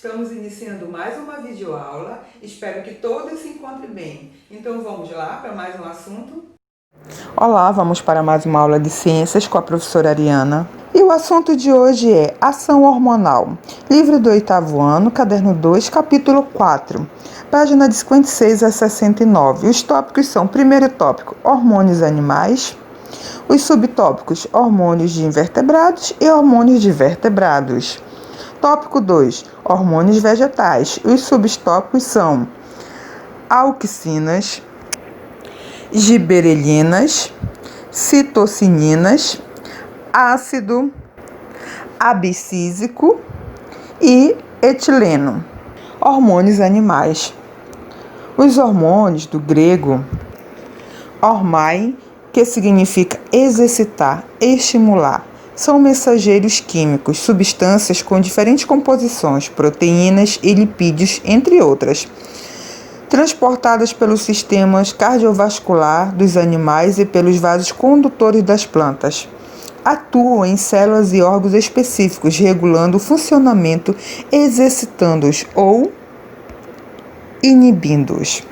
Estamos iniciando mais uma videoaula, espero que todos se encontrem bem. Então vamos lá para mais um assunto? Olá, vamos para mais uma aula de ciências com a professora Ariana. E o assunto de hoje é ação hormonal. Livro do 8º ano, caderno 2, capítulo 4, página de 56 a 69. Os tópicos são: primeiro tópico, hormônios animais. Os subtópicos, hormônios de invertebrados e hormônios de vertebrados. Tópico 2, hormônios vegetais. Os subtópicos são auxinas, giberelinas, citocininas, ácido abscísico e etileno. Hormônios animais. Os hormônios, do grego hormai, que significa exercitar, estimular, são mensageiros químicos, substâncias com diferentes composições, proteínas e lipídios, entre outras, transportadas pelos sistemas cardiovascular dos animais e pelos vasos condutores das plantas. Atuam em células e órgãos específicos, regulando o funcionamento, exercitando-os ou inibindo-os.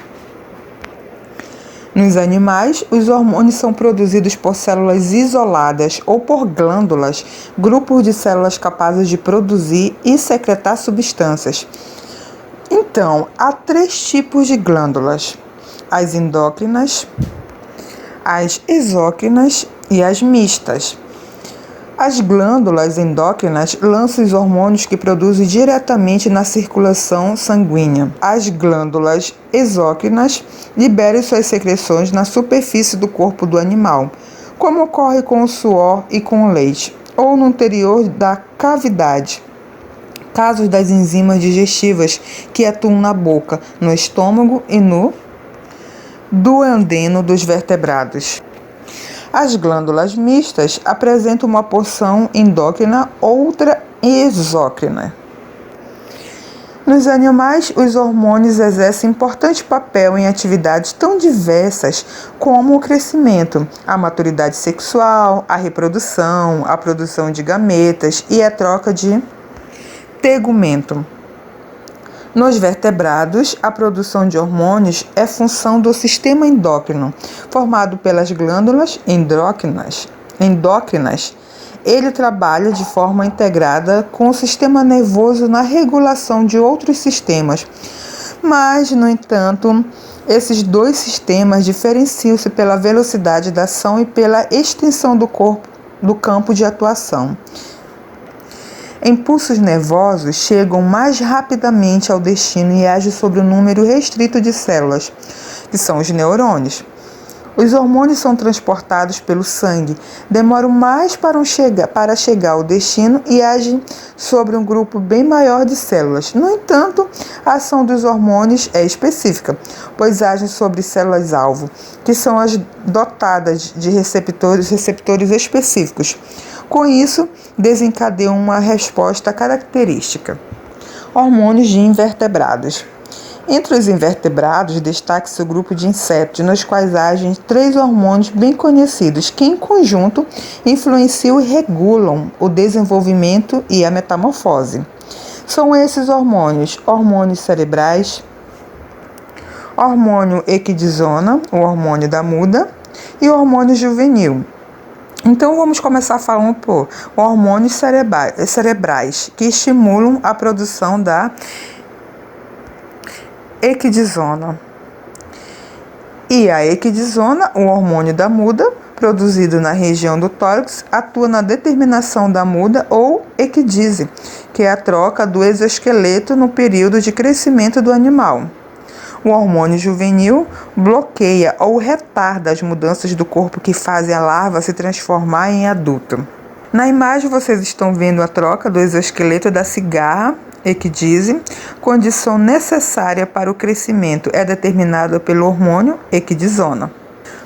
Nos animais, os hormônios são produzidos por células isoladas ou por glândulas, grupos de células capazes de produzir e secretar substâncias. Então, há 3 tipos de glândulas: as endócrinas, as exócrinas e as mistas. As glândulas endócrinas lançam os hormônios que produzem diretamente na circulação sanguínea. As glândulas exócrinas liberam suas secreções na superfície do corpo do animal, como ocorre com o suor e com o leite, ou no interior da cavidade. Casos das enzimas digestivas que atuam na boca, no estômago e no duodeno dos vertebrados. As glândulas mistas apresentam uma porção endócrina, outra exócrina. Nos animais, os hormônios exercem importante papel em atividades tão diversas como o crescimento, a maturidade sexual, a reprodução, a produção de gametas e a troca de tegumento. Nos vertebrados, a produção de hormônios é função do sistema endócrino, formado pelas glândulas endócrinas. Ele trabalha de forma integrada com o sistema nervoso na regulação de outros sistemas. Mas, no entanto, esses 2 sistemas diferenciam-se pela velocidade da ação e pela extensão do campo de atuação. Impulsos nervosos chegam mais rapidamente ao destino e agem sobre um número restrito de células, que são os neurônios. Os hormônios são transportados pelo sangue, demoram mais para chegar ao destino e agem sobre um grupo bem maior de células. No entanto, a ação dos hormônios é específica, pois agem sobre células-alvo, que são as dotadas de receptores específicos. Com isso, desencadeiam uma resposta característica. Hormônios de invertebrados. Entre os invertebrados, destaca-se o grupo de insetos, nos quais agem 3 hormônios bem conhecidos, que em conjunto influenciam e regulam o desenvolvimento e a metamorfose. São esses hormônios: hormônios cerebrais, hormônio equidisona, o hormônio da muda, e o hormônio juvenil. Então, vamos começar falando por hormônios cerebrais, que estimulam a produção da equidisona. E a equidisona, o hormônio da muda, produzido na região do tórax, atua na determinação da muda ou equidise, que é a troca do exoesqueleto no período de crescimento do animal. O hormônio juvenil bloqueia ou retarda as mudanças do corpo que fazem a larva se transformar em adulto. Na imagem vocês estão vendo a troca do exoesqueleto da cigarra, equidise, condição necessária para o crescimento, é determinada pelo hormônio equidisona.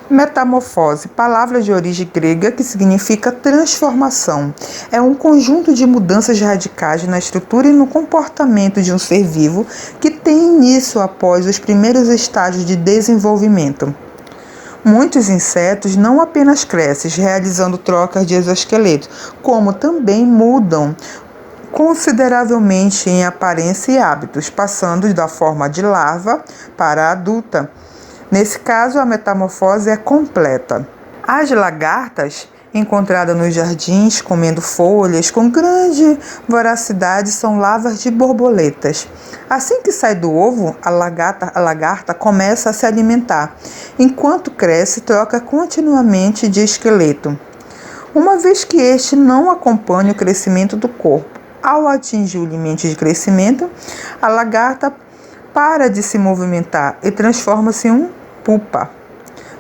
Metamorfose, palavra de origem grega que significa transformação. É um conjunto de mudanças radicais na estrutura e no comportamento de um ser vivo que tem início após os primeiros estágios de desenvolvimento. Muitos insetos não apenas crescem, realizando trocas de exoesqueleto, como também mudam consideravelmente em aparência e hábitos, passando da forma de larva para a adulta. Nesse caso, a metamorfose é completa. As lagartas, encontradas nos jardins comendo folhas com grande voracidade, são larvas de borboletas. Assim que sai do ovo, a lagarta começa a se alimentar. Enquanto cresce, troca continuamente de esqueleto, uma vez que este não acompanha o crescimento do corpo. Ao atingir o limite de crescimento, a lagarta para de se movimentar e transforma-se em um pupa,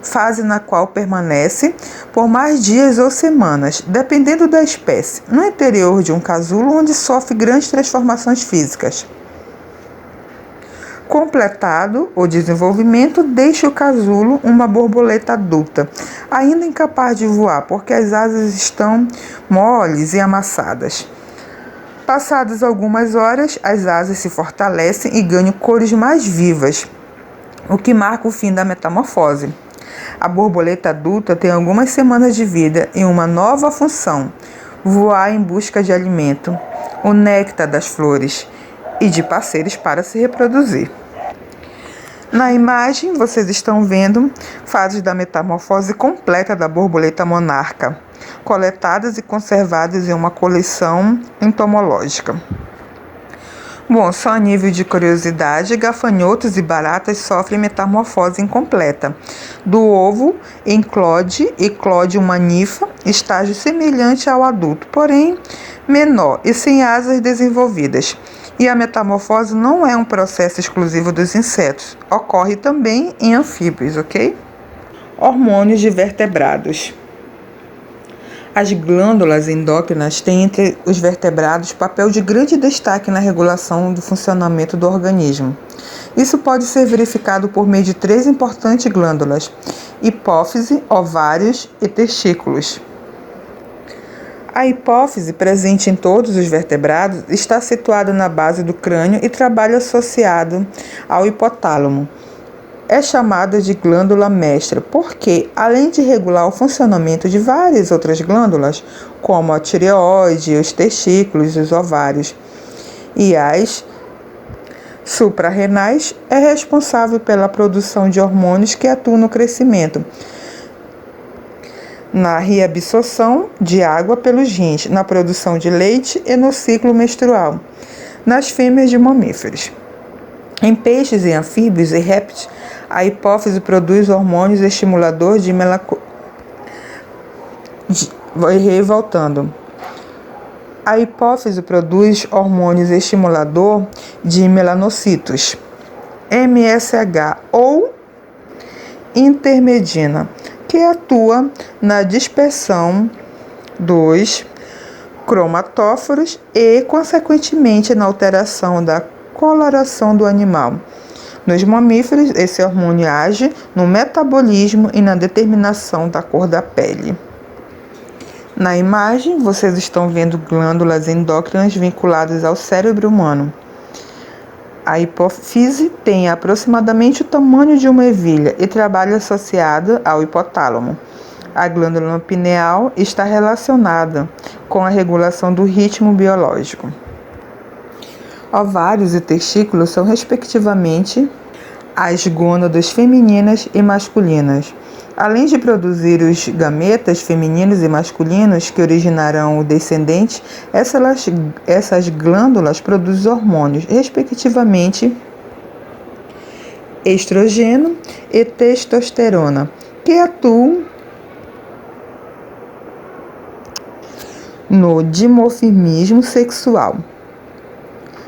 fase na qual permanece por mais dias ou semanas, dependendo da espécie, no interior de um casulo onde sofre grandes transformações físicas. Completado o desenvolvimento, deixa o casulo uma borboleta adulta, ainda incapaz de voar, porque as asas estão moles e amassadas. Passadas algumas horas, as asas se fortalecem e ganham cores mais vivas, o que marca o fim da metamorfose. A borboleta adulta tem algumas semanas de vida e uma nova função: voar em busca de alimento, o néctar das flores e de parceiros para se reproduzir. Na imagem, vocês estão vendo fases da metamorfose completa da borboleta monarca, coletadas e conservadas em uma coleção entomológica. Bom, só a nível de curiosidade, gafanhotos e baratas sofrem metamorfose incompleta. Do ovo eclode uma ninfa, estágio semelhante ao adulto, porém menor e sem asas desenvolvidas. E a metamorfose não é um processo exclusivo dos insetos, ocorre também em anfíbios, ok? Hormônios de vertebrados. As glândulas endócrinas têm entre os vertebrados papel de grande destaque na regulação do funcionamento do organismo. Isso pode ser verificado por meio de 3 importantes glândulas: hipófise, ovários e testículos. A hipófise, presente em todos os vertebrados, está situada na base do crânio e trabalha associado ao hipotálamo. É chamada de glândula mestra porque, além de regular o funcionamento de várias outras glândulas, como a tireoide, os testículos e os ovários, e as suprarrenais, é responsável pela produção de hormônios que atuam no crescimento, na reabsorção de água pelos rins, na produção de leite e no ciclo menstrual, nas fêmeas de mamíferos. Em peixes e anfíbios e répteis, a hipófise produz hormônios estimuladores de A hipófise produz hormônios estimulador de melanocitos, MSH ou intermedina, que atua na dispersão dos cromatóforos e, consequentemente, na alteração da coloração do animal. Nos mamíferos, esse hormônio age no metabolismo e na determinação da cor da pele. Na imagem, vocês estão vendo glândulas endócrinas vinculadas ao cérebro humano. A hipófise tem aproximadamente o tamanho de uma ervilha e trabalha associada ao hipotálamo. A glândula pineal está relacionada com a regulação do ritmo biológico. Ovários e testículos são, respectivamente, as gônadas femininas e masculinas. Além de produzir os gametas femininos e masculinos que originarão o descendente, essas glândulas produzem hormônios, respectivamente, estrogênio e testosterona, que atuam no dimorfismo sexual,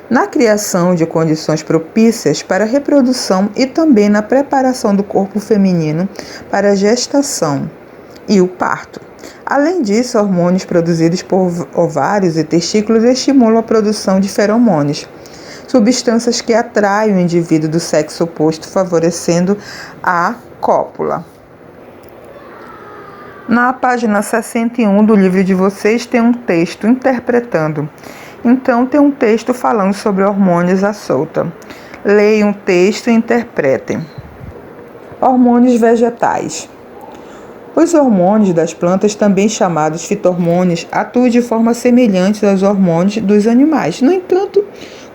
na criação de condições propícias para a reprodução e também na preparação do corpo feminino para a gestação e o parto. Além disso, hormônios produzidos por ovários e testículos estimulam a produção de feromônios, substâncias que atraem o indivíduo do sexo oposto, favorecendo a cópula. Na página 61 do livro de vocês tem um texto interpretando. Então, tem um texto falando sobre hormônios à solta. Leiam o texto e interpretem. Hormônios vegetais. Os hormônios das plantas, também chamados fito-hormônios, atuam de forma semelhante aos hormônios dos animais. No entanto,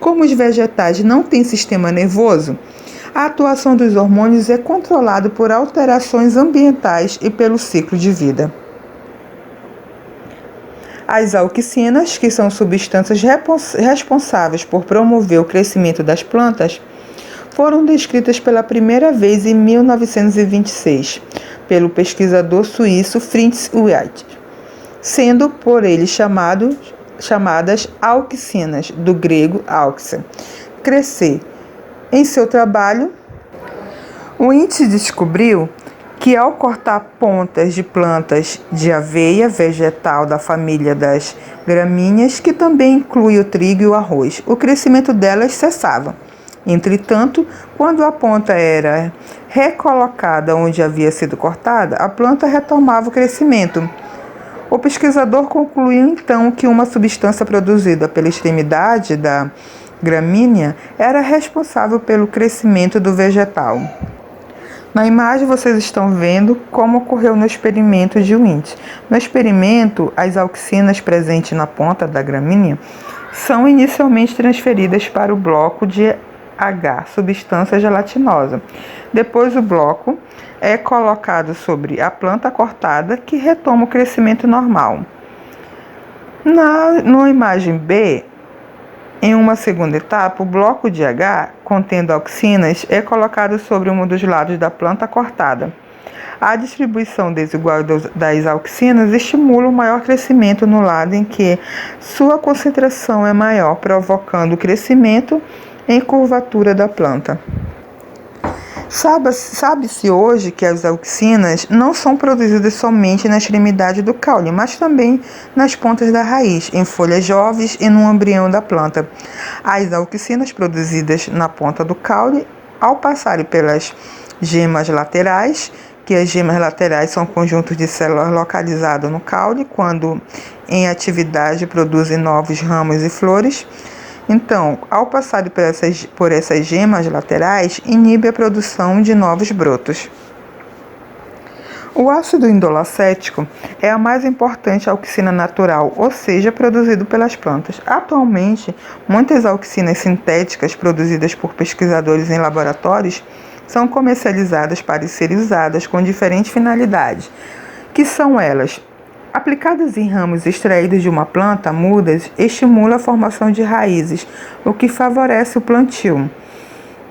como os vegetais não têm sistema nervoso, a atuação dos hormônios é controlada por alterações ambientais e pelo ciclo de vida. As auxinas, que são substâncias responsáveis por promover o crescimento das plantas, foram descritas pela primeira vez em 1926 pelo pesquisador suíço Fritz White, sendo por ele chamadas auxinas, do grego auxin, crescer. Em seu trabalho, White descobriu que ao cortar pontas de plantas de aveia, vegetal da família das gramíneas, que também inclui o trigo e o arroz, o crescimento delas cessava. Entretanto, quando a ponta era recolocada onde havia sido cortada, a planta retomava o crescimento. O pesquisador concluiu então que uma substância produzida pela extremidade da gramínea era responsável pelo crescimento do vegetal. Na imagem vocês estão vendo como ocorreu no experimento de White. No experimento, as auxinas presentes na ponta da gramínea são inicialmente transferidas para o bloco de H, substância gelatinosa. Depois o bloco é colocado sobre a planta cortada, que retoma o crescimento normal. Na imagem B, em uma segunda etapa, o bloco de H, contendo auxinas, é colocado sobre um dos lados da planta cortada. A distribuição desigual das auxinas estimula o maior crescimento no lado em que sua concentração é maior, provocando o crescimento em curvatura da planta. Sabe-se hoje que as auxinas não são produzidas somente na extremidade do caule, mas também nas pontas da raiz, em folhas jovens e no embrião da planta. As auxinas produzidas na ponta do caule, ao passarem pelas gemas laterais, que as gemas laterais são conjuntos de células localizados no caule, quando em atividade produzem novos ramos e flores. Então, ao passar por essas gemas laterais, inibe a produção de novos brotos. O ácido indolacético é a mais importante auxina natural, ou seja, produzido pelas plantas. Atualmente, muitas auxinas sintéticas produzidas por pesquisadores em laboratórios são comercializadas para serem usadas com diferentes finalidades, que são elas: aplicadas em ramos extraídos de uma planta, mudas, estimula a formação de raízes, o que favorece o plantio.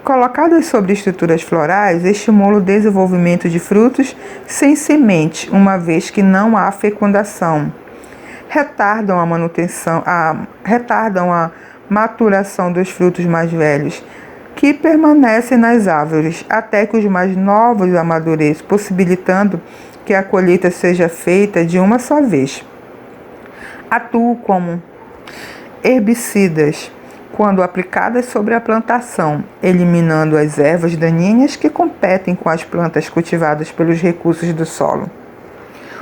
Colocadas sobre estruturas florais, estimula o desenvolvimento de frutos sem semente, uma vez que não há fecundação. Retardam a maturação dos frutos mais velhos, que permanecem nas árvores, até que os mais novos amadureçam, possibilitando que a colheita seja feita de uma só vez. Atuam como herbicidas quando aplicadas sobre a plantação, eliminando as ervas daninhas que competem com as plantas cultivadas pelos recursos do solo.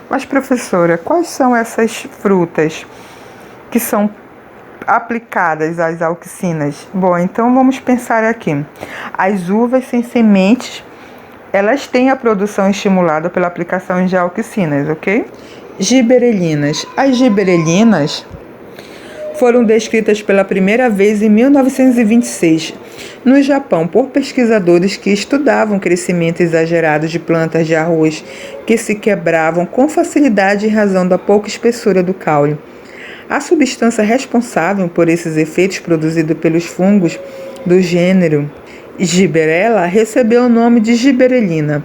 Mas, professora, quais são essas frutas que são aplicadas às auxinas? Bom, então vamos pensar aqui. As uvas sem sementes, elas têm a produção estimulada pela aplicação de auxinas, ok? Giberelinas. As giberelinas foram descritas pela primeira vez em 1926, no Japão, por pesquisadores que estudavam o crescimento exagerado de plantas de arroz que se quebravam com facilidade em razão da pouca espessura do caule. A substância responsável por esses efeitos, produzida pelos fungos do gênero Gibberella, recebeu o nome de giberelina.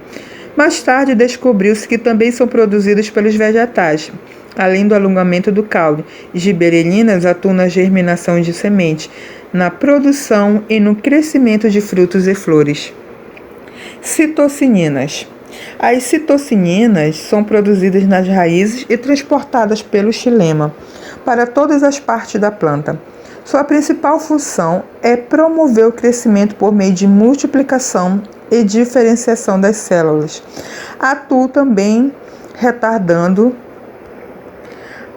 Mais tarde, descobriu-se que também são produzidos pelos vegetais. Além do alongamento do caule, giberelinas atuam na germinação de semente, na produção e no crescimento de frutos e flores. Citocininas. As citocininas são produzidas nas raízes e transportadas pelo xilema para todas as partes da planta. Sua principal função é promover o crescimento por meio de multiplicação e diferenciação das células. Atua também retardando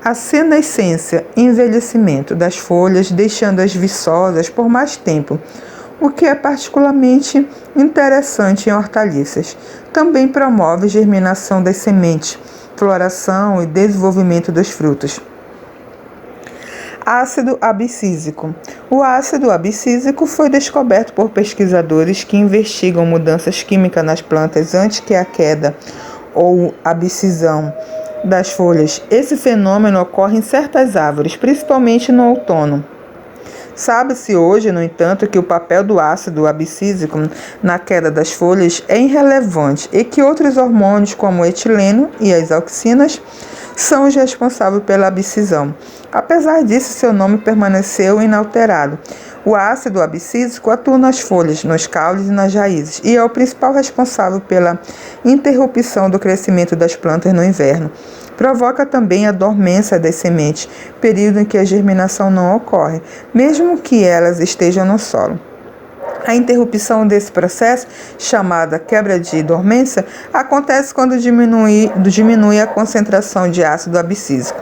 a senescência e envelhecimento das folhas, deixando-as viçosas por mais tempo. o que é particularmente interessante em hortaliças. Também promove germinação das sementes, floração e desenvolvimento dos frutos. Ácido abscísico. O ácido abscísico foi descoberto por pesquisadores que investigam mudanças químicas nas plantas antes que a queda ou abscisão das folhas. Esse fenômeno ocorre em certas árvores, principalmente no outono. Sabe-se hoje, no entanto, que o papel do ácido abscísico na queda das folhas é irrelevante e que outros hormônios, como o etileno e as auxinas, são os responsáveis pela abscisão. Apesar disso, seu nome permaneceu inalterado. O ácido abscísico atua nas folhas, nos caules e nas raízes e é o principal responsável pela interrupção do crescimento das plantas no inverno. Provoca também a dormência das sementes, período em que a germinação não ocorre, mesmo que elas estejam no solo. A interrupção desse processo, chamada quebra de dormência, acontece quando diminui a concentração de ácido abscísico.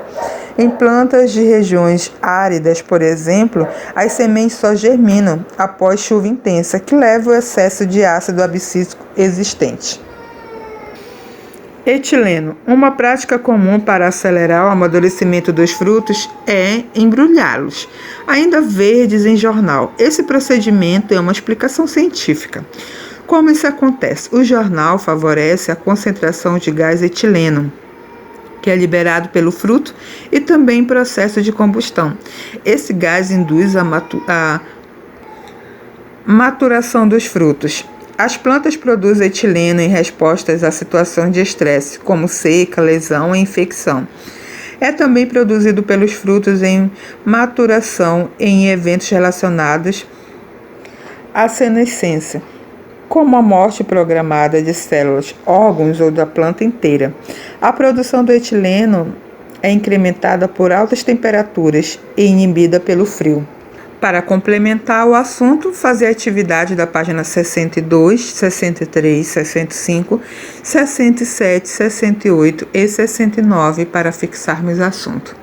Em plantas de regiões áridas, por exemplo, as sementes só germinam após chuva intensa, que leva ao excesso de ácido abscísico existente. Etileno. Uma prática comum para acelerar o amadurecimento dos frutos é embrulhá-los, ainda verdes, em jornal. Esse procedimento é uma explicação científica. Como isso acontece? O jornal favorece a concentração de gás etileno, que é liberado pelo fruto e também em processo de combustão. Esse gás induz a maturação dos frutos. As plantas produzem etileno em respostas a situações de estresse, como seca, lesão e infecção. É também produzido pelos frutos em maturação em eventos relacionados à senescência, como a morte programada de células, órgãos ou da planta inteira. A produção do etileno é incrementada por altas temperaturas e inibida pelo frio. Para complementar o assunto, fazer a atividade da página 62, 63, 65, 67, 68 e 69 para fixarmos o assunto.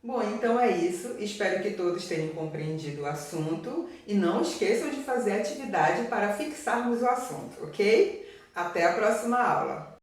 Bom, então é isso. Espero que todos tenham compreendido o assunto e não esqueçam de fazer a atividade para fixarmos o assunto, ok? Até a próxima aula!